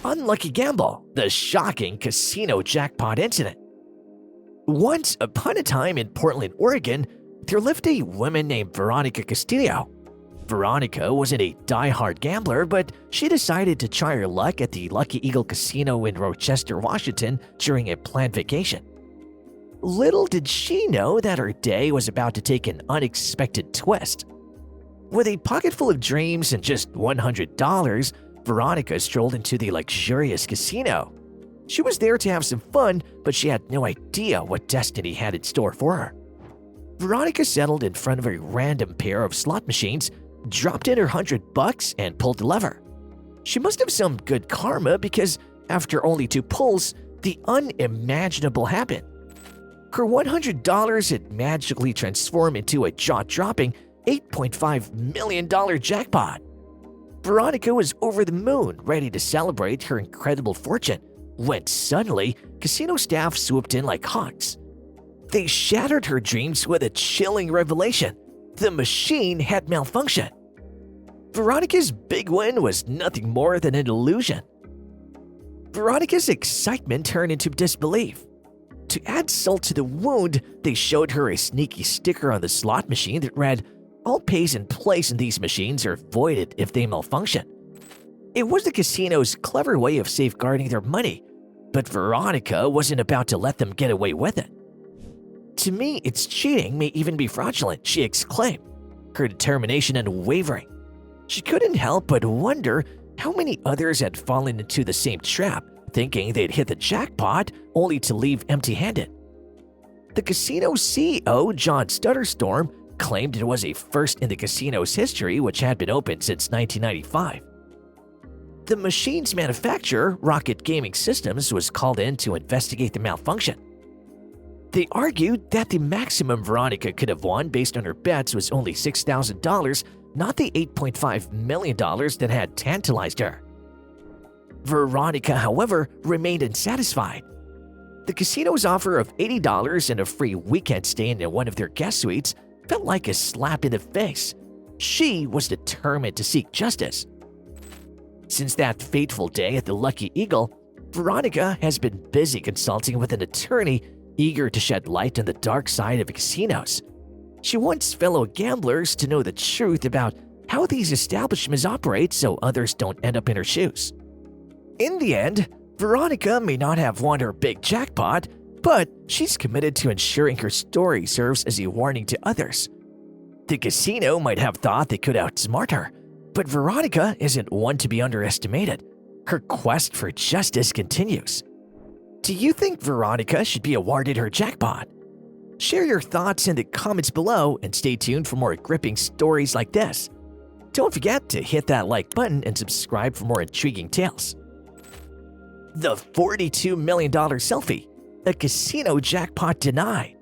Unlucky gamble, the shocking casino jackpot incident. Once upon a time in Portland, Oregon, there lived a woman named Veronica Castillo. Veronica wasn't a die-hard gambler, but she decided to try her luck at the Lucky Eagle Casino in Rochester, Washington during a planned vacation. Little did she know that her day was about to take an unexpected twist. With a pocket full of dreams and just $100, Veronica strolled into the luxurious casino. She was there to have some fun, but she had no idea what destiny had in store for her. Veronica settled in front of a random pair of slot machines, dropped in her $100 and pulled the lever. She must have some good karma because after only 2 pulls, the unimaginable happened. Her $100 had magically transformed into a jaw-dropping $8.5 million jackpot. Veronica was over the moon, ready to celebrate her incredible fortune, when suddenly, casino staff swooped in like hawks. They shattered her dreams with a chilling revelation. The machine had malfunctioned. Veronica's big win was nothing more than an illusion. Veronica's excitement turned into disbelief. To add salt to the wound, they showed her a sneaky sticker on the slot machine that read, "All pays in place in these machines are voided if they malfunction." It was the casino's clever way of safeguarding their money, but Veronica wasn't about to let them get away with it. "To me, it's cheating may even be fraudulent," she exclaimed, her determination unwavering. She couldn't help but wonder how many others had fallen into the same trap, thinking they'd hit the jackpot only to leave empty-handed. The casino CEO, John Stutterstorm, claimed it was a first in the casino's history, which had been open since 1995. The machine's manufacturer, Rocket Gaming Systems, was called in to investigate the malfunction. They argued that the maximum Veronica could have won based on her bets was only $6,000, not the $8.5 million that had tantalized her. Veronica, however, remained unsatisfied. The casino's offer of $80 and a free weekend stay in one of their guest suites felt like a slap in the face. She was determined to seek justice. Since that fateful day at the Lucky Eagle, Veronica has been busy consulting with an attorney eager to shed light on the dark side of casinos. She wants fellow gamblers to know the truth about how these establishments operate so others don't end up in her shoes. In the end, Veronica may not have won her big jackpot, but she's committed to ensuring her story serves as a warning to others. The casino might have thought they could outsmart her, but Veronica isn't one to be underestimated. Her quest for justice continues. Do you think Veronica should be awarded her jackpot? Share your thoughts in the comments below and stay tuned for more gripping stories like this. Don't forget to hit that like button and subscribe for more intriguing tales. The $42 million selfie, a casino jackpot denied.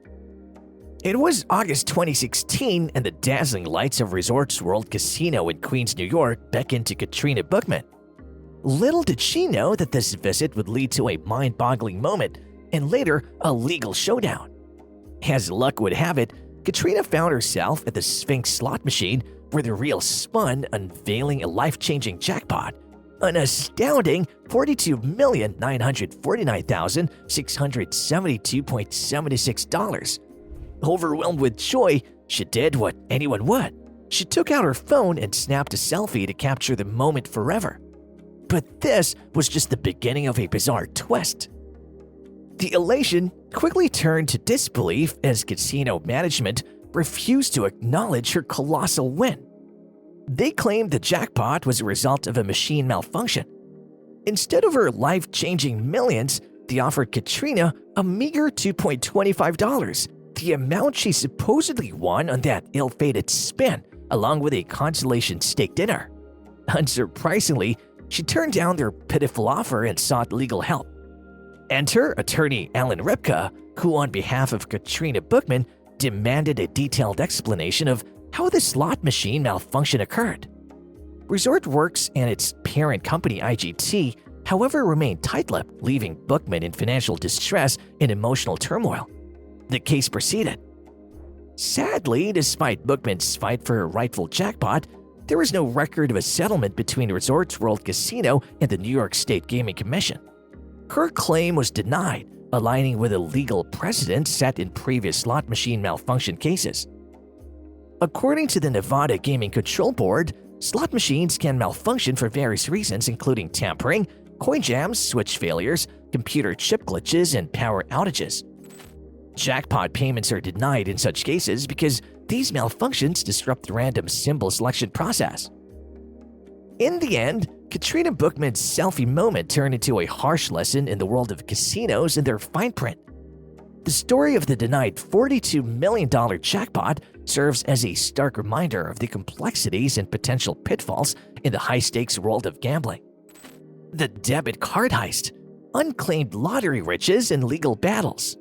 It was August 2016 and the dazzling lights of Resorts World Casino in Queens, New York beckoned to Katrina Bookman. Little did she know that this visit would lead to a mind-boggling moment and later a legal showdown. As luck would have it, Katrina found herself at the Sphinx slot machine where the reel spun, unveiling a life-changing jackpot, an astounding $42,949,672.76. Overwhelmed with joy, she did what anyone would. She took out her phone and snapped a selfie to capture the moment forever. But this was just the beginning of a bizarre twist. The elation quickly turned to disbelief as casino management refused to acknowledge her colossal win. They claimed the jackpot was a result of a machine malfunction. Instead of her life-changing millions, they offered Katrina a meager $2.25, the amount she supposedly won on that ill-fated spin, along with a consolation steak dinner. Unsurprisingly, she turned down their pitiful offer and sought legal help. Enter attorney Alan Ripka, who on behalf of Katrina Bookman demanded a detailed explanation of how the slot machine malfunction occurred. Resort Works and its parent company IGT, however, remained tight-lipped, leaving Bookman in financial distress and emotional turmoil. The case proceeded. Sadly, despite Bookman's fight for her rightful jackpot, there was no record of a settlement between Resorts World Casino and the New York State Gaming Commission. Her claim was denied, aligning with a legal precedent set in previous slot machine malfunction cases. According to the Nevada Gaming Control Board, slot machines can malfunction for various reasons, including tampering, coin jams, switch failures, computer chip glitches, and power outages. Jackpot payments are denied in such cases because these malfunctions disrupt the random symbol selection process. In the end, Katrina Bookman's selfie moment turned into a harsh lesson in the world of casinos and their fine print. The story of the denied $42 million jackpot serves as a stark reminder of the complexities and potential pitfalls in the high-stakes world of gambling. The debit card heist, unclaimed lottery riches, and legal battles.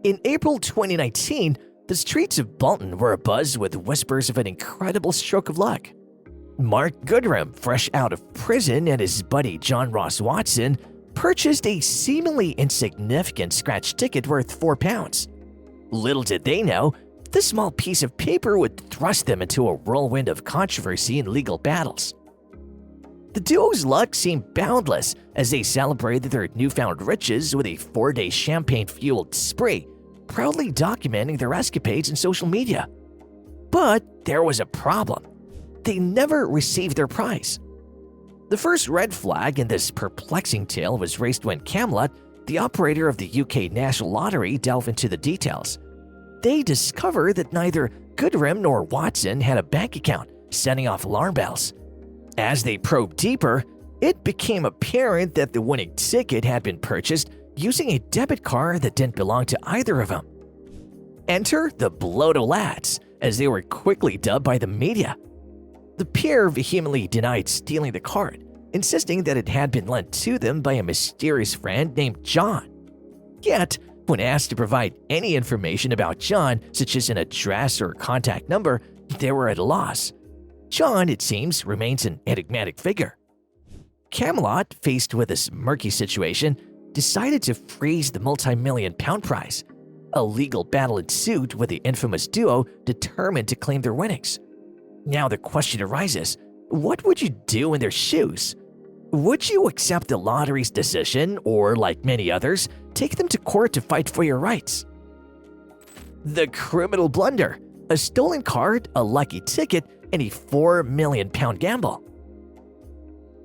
In April 2019, the streets of Bolton were abuzz with whispers of an incredible stroke of luck. Mark Goodrum, fresh out of prison, and his buddy John Ross Watson purchased a seemingly insignificant scratch ticket worth £4. Little did they know, this small piece of paper would thrust them into a whirlwind of controversy and legal battles. The duo's luck seemed boundless as they celebrated their newfound riches with a 4-day champagne-fueled spree, proudly documenting their escapades on social media. But there was a problem. They never received their prize. The first red flag in this perplexing tale was raised when Camelot, the operator of the UK National Lottery, delved into the details. They discovered that neither Goodrum nor Watson had a bank account, setting off alarm bells. As they probed deeper, it became apparent that the winning ticket had been purchased using a debit card that didn't belong to either of them. Enter the Bloto Lads, as they were quickly dubbed by the media. The pair vehemently denied stealing the card, insisting that it had been lent to them by a mysterious friend named John. Yet, when asked to provide any information about John, such as an address or contact number, they were at a loss. John, it seems, remains an enigmatic figure. Camelot, faced with this murky situation, decided to freeze the multi-million-pound prize. A legal battle ensued with the infamous duo determined to claim their winnings. Now the question arises, what would you do in their shoes? Would you accept the lottery's decision or, like many others, take them to court to fight for your rights? The criminal blunder, a stolen card, a lucky ticket, and a £4 million gamble.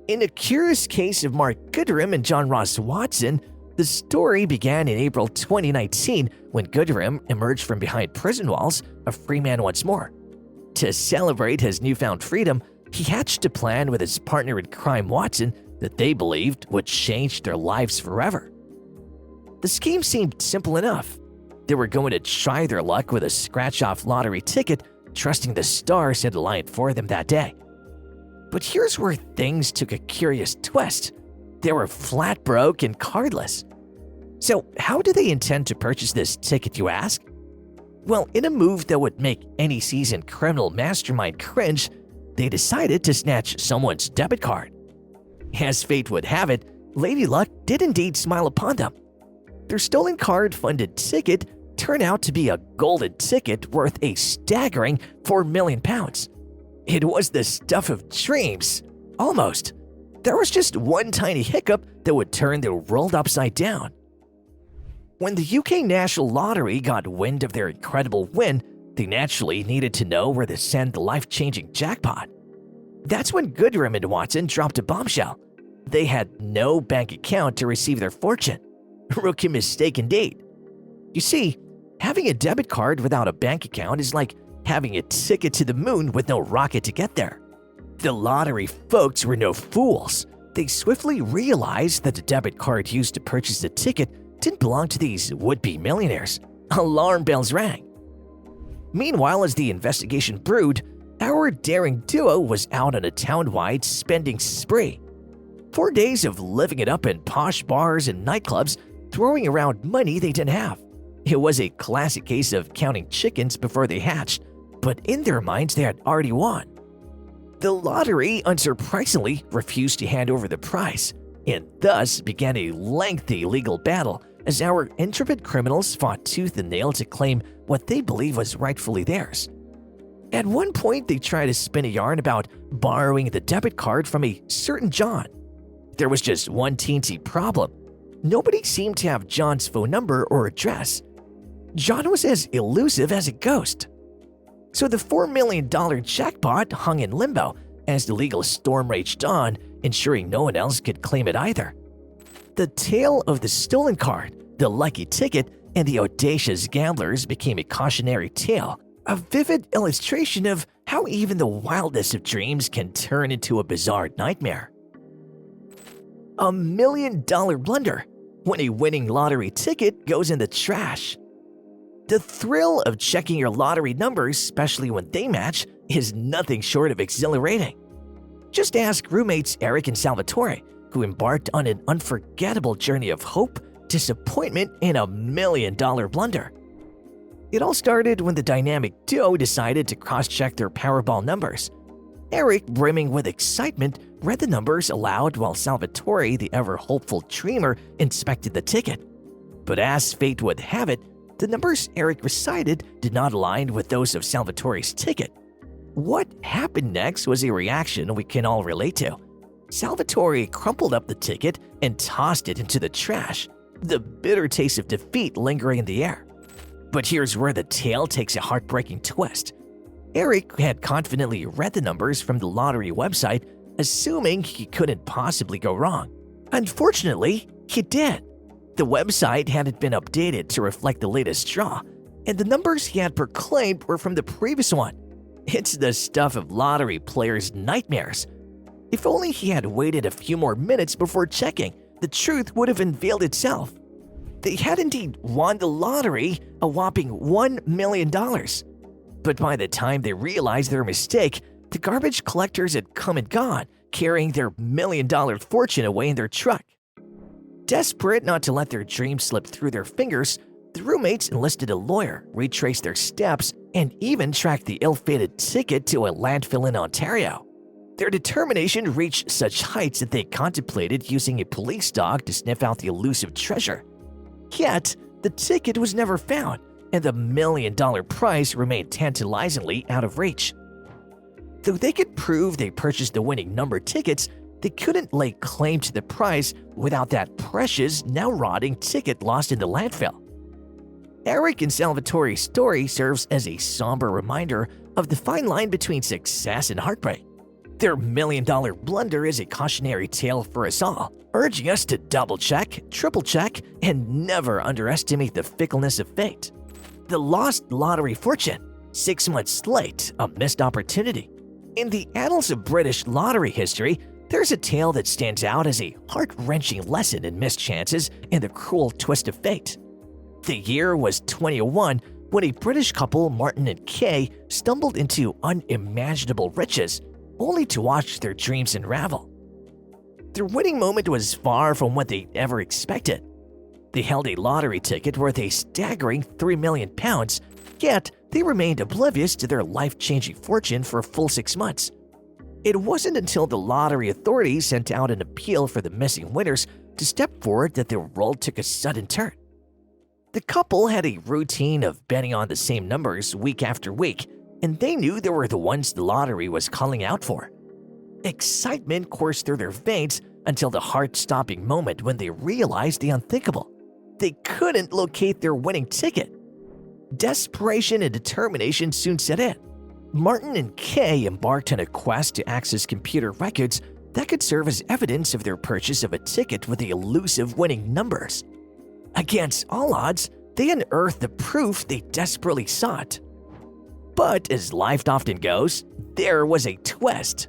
In a curious case of Mark Goodrum and John Ross Watson, the story began in April 2019 when Goodrum emerged from behind prison walls, a free man once more. To celebrate his newfound freedom, he hatched a plan with his partner in crime Watson that they believed would change their lives forever. The scheme seemed simple enough. They were going to try their luck with a scratch-off lottery ticket, trusting the stars had aligned for them that day. But here's where things took a curious twist. They were flat broke and cardless. So how do they intend to purchase this ticket, you ask? Well, in a move that would make any seasoned criminal mastermind cringe, they decided to snatch someone's debit card. As fate would have it, Lady Luck did indeed smile upon them. Their stolen card-funded ticket turned out to be a golden ticket worth a staggering £4 million. It was the stuff of dreams. Almost. There was just one tiny hiccup that would turn the world upside down. When the UK National Lottery got wind of their incredible win, they naturally needed to know where to send the life-changing jackpot. That's when Goodrum and Watson dropped a bombshell. They had no bank account to receive their fortune. Rookie mistake indeed. You see, having a debit card without a bank account is like having a ticket to the moon with no rocket to get there. The lottery folks were no fools. They swiftly realized that the debit card used to purchase the ticket didn't belong to these would-be millionaires. Alarm bells rang. Meanwhile, as the investigation brewed, our daring duo was out on a town-wide spending spree. 4 days of living it up in posh bars and nightclubs, throwing around money they didn't have. It was a classic case of counting chickens before they hatched, but in their minds they had already won. The lottery, unsurprisingly, refused to hand over the prize, and thus began a lengthy legal battle as our intrepid criminals fought tooth and nail to claim what they believe was rightfully theirs. At one point, they tried to spin a yarn about borrowing the debit card from a certain John. There was just one teensy problem. Nobody seemed to have John's phone number or address. John was as elusive as a ghost. So the $4 million jackpot hung in limbo as the legal storm raged on, ensuring no one else could claim it either. The tale of the stolen card, the lucky ticket, and the audacious gamblers became a cautionary tale, a vivid illustration of how even the wildest of dreams can turn into a bizarre nightmare. $1 million blunder when a winning lottery ticket goes in the trash. The thrill of checking your lottery numbers, especially when they match, is nothing short of exhilarating. Just ask roommates Eric and Salvatore, who embarked on an unforgettable journey of hope, disappointment, and $1 million blunder. It all started when the dynamic duo decided to cross-check their Powerball numbers. Eric, brimming with excitement, read the numbers aloud while Salvatore, the ever-hopeful dreamer, inspected the ticket. But as fate would have it, the numbers Eric recited did not align with those of Salvatore's ticket. What happened next was a reaction we can all relate to. Salvatore crumpled up the ticket and tossed it into the trash, the bitter taste of defeat lingering in the air. But here's where the tale takes a heartbreaking twist. Eric had confidently read the numbers from the lottery website, assuming he couldn't possibly go wrong. Unfortunately, he did. The website hadn't been updated to reflect the latest draw, and the numbers he had proclaimed were from the previous one. It's the stuff of lottery players' nightmares. If only he had waited a few more minutes before checking, the truth would have unveiled itself. They had indeed won the lottery, a whopping $1 million. But by the time they realized their mistake, the garbage collectors had come and gone, carrying their $1 million fortune away in their truck. Desperate not to let their dreams slip through their fingers, the roommates enlisted a lawyer, retraced their steps, and even tracked the ill-fated ticket to a landfill in Ontario. Their determination reached such heights that they contemplated using a police dog to sniff out the elusive treasure. Yet, the ticket was never found, and the $1 million prize remained tantalizingly out of reach. Though they could prove they purchased the winning number tickets, they couldn't lay claim to the prize without that precious, now rotting ticket lost in the landfill. Eric and Salvatore's story serves as a somber reminder of the fine line between success and heartbreak. Their $1 million blunder is a cautionary tale for us all, urging us to double-check, triple-check, and never underestimate the fickleness of fate. The lost lottery fortune, 6 months late, a missed opportunity. In the annals of British lottery history, there's a tale that stands out as a heart-wrenching lesson in missed chances and the cruel twist of fate. The year was 2001 when a British couple, Martin and Kay, stumbled into unimaginable riches, only to watch their dreams unravel. Their winning moment was far from what they ever expected. They held a lottery ticket worth a staggering £3 million, yet they remained oblivious to their life-changing fortune for a full 6 months. It wasn't until the lottery authorities sent out an appeal for the missing winners to step forward that their role took a sudden turn. The couple had a routine of betting on the same numbers week after week, and they knew they were the ones the lottery was calling out for. Excitement coursed through their veins until the heart-stopping moment when they realized the unthinkable. They couldn't locate their winning ticket. Desperation and determination soon set in. Martin and Kay embarked on a quest to access computer records that could serve as evidence of their purchase of a ticket with the elusive winning numbers. Against all odds, they unearthed the proof they desperately sought. But as life often goes, there was a twist.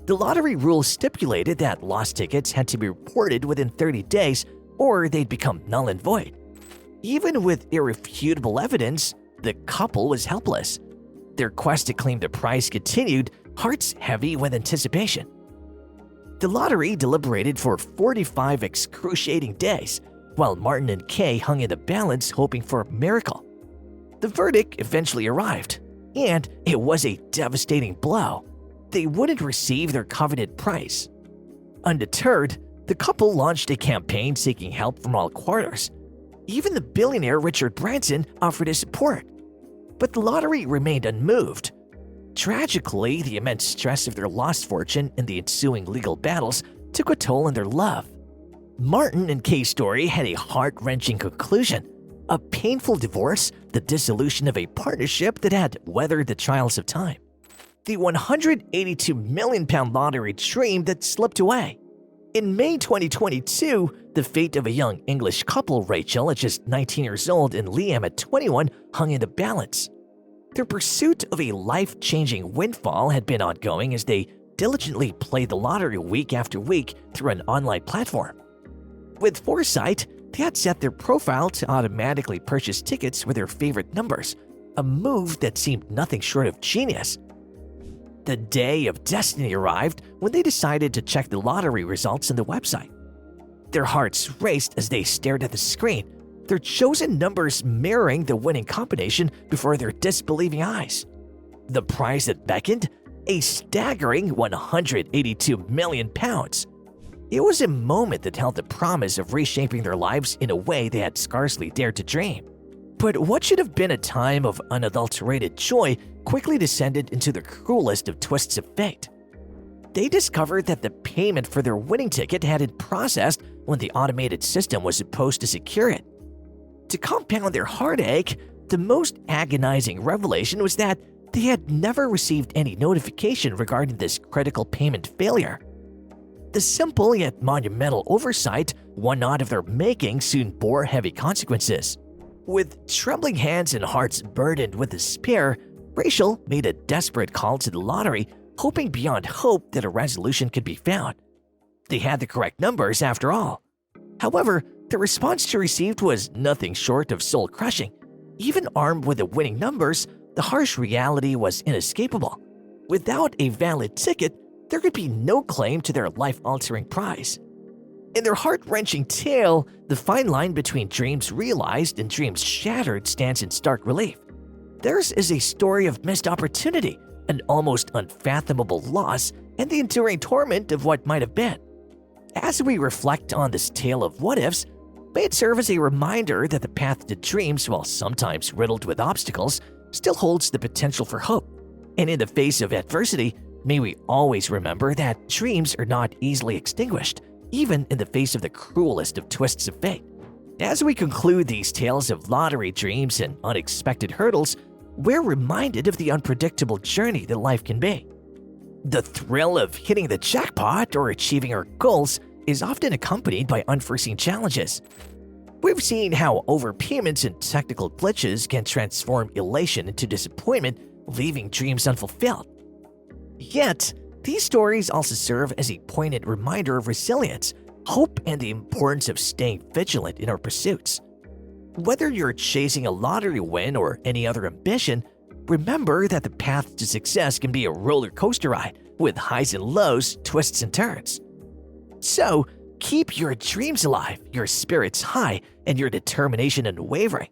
The lottery rules stipulated that lost tickets had to be reported within 30 days or they'd become null and void. Even with irrefutable evidence, the couple was helpless. Their quest to claim the prize continued, hearts heavy with anticipation. The lottery deliberated for 45 excruciating days, while Martin and Kay hung in the balance hoping for a miracle. The verdict eventually arrived, and it was a devastating blow. They wouldn't receive their coveted prize. Undeterred, the couple launched a campaign seeking help from all quarters. Even the billionaire Richard Branson offered his support. But the lottery remained unmoved. Tragically, the immense stress of their lost fortune and the ensuing legal battles took a toll on their love. Martin and Kay's story had a heart-wrenching conclusion. A painful divorce, the dissolution of a partnership that had weathered the trials of time. The £182 million lottery dream that slipped away. In May 2022, the fate of a young English couple, Rachel at just 19 years old and Liam at 21, hung in the balance. Their pursuit of a life-changing windfall had been ongoing as they diligently played the lottery week after week through an online platform. With foresight, they had set their profile to automatically purchase tickets with their favorite numbers, a move that seemed nothing short of genius. The day of destiny arrived when they decided to check the lottery results on the website. Their hearts raced as they stared at the screen, their chosen numbers mirroring the winning combination before their disbelieving eyes. The prize that beckoned? A staggering £182 million. It was a moment that held the promise of reshaping their lives in a way they had scarcely dared to dream. But what should have been a time of unadulterated joy quickly descended into the cruelest of twists of fate. They discovered that the payment for their winning ticket hadn't processed when the automated system was supposed to secure it. To compound their heartache, the most agonizing revelation was that they had never received any notification regarding this critical payment failure. The simple yet monumental oversight, one not of their making, soon bore heavy consequences. With trembling hands and hearts burdened with despair, Rachel made a desperate call to the lottery, hoping beyond hope that a resolution could be found. They had the correct numbers after all. However, the response she received was nothing short of soul-crushing. Even armed with the winning numbers, the harsh reality was inescapable. Without a valid ticket, there could be no claim to their life-altering prize. In their heart-wrenching tale, the fine line between dreams realized and dreams shattered stands in stark relief. Theirs is a story of missed opportunity, an almost unfathomable loss, and the enduring torment of what might have been. As we reflect on this tale of what-ifs, may it serve as a reminder that the path to dreams, while sometimes riddled with obstacles, still holds the potential for hope. And in the face of adversity, may we always remember that dreams are not easily extinguished, even in the face of the cruelest of twists of fate. As we conclude these tales of lottery dreams and unexpected hurdles, we're reminded of the unpredictable journey that life can be. The thrill of hitting the jackpot or achieving our goals is often accompanied by unforeseen challenges. We've seen how overpayments and technical glitches can transform elation into disappointment, leaving dreams unfulfilled. Yet, these stories also serve as a poignant reminder of resilience, hope, and the importance of staying vigilant in our pursuits. Whether you're chasing a lottery win or any other ambition, remember that the path to success can be a roller coaster ride with highs and lows, twists and turns. So, keep your dreams alive, your spirits high, and your determination unwavering.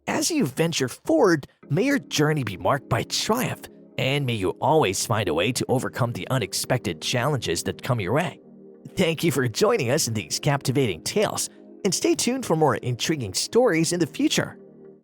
As you venture forward, may your journey be marked by triumph, and may you always find a way to overcome the unexpected challenges that come your way. Thank you for joining us in these captivating tales, and stay tuned for more intriguing stories in the future.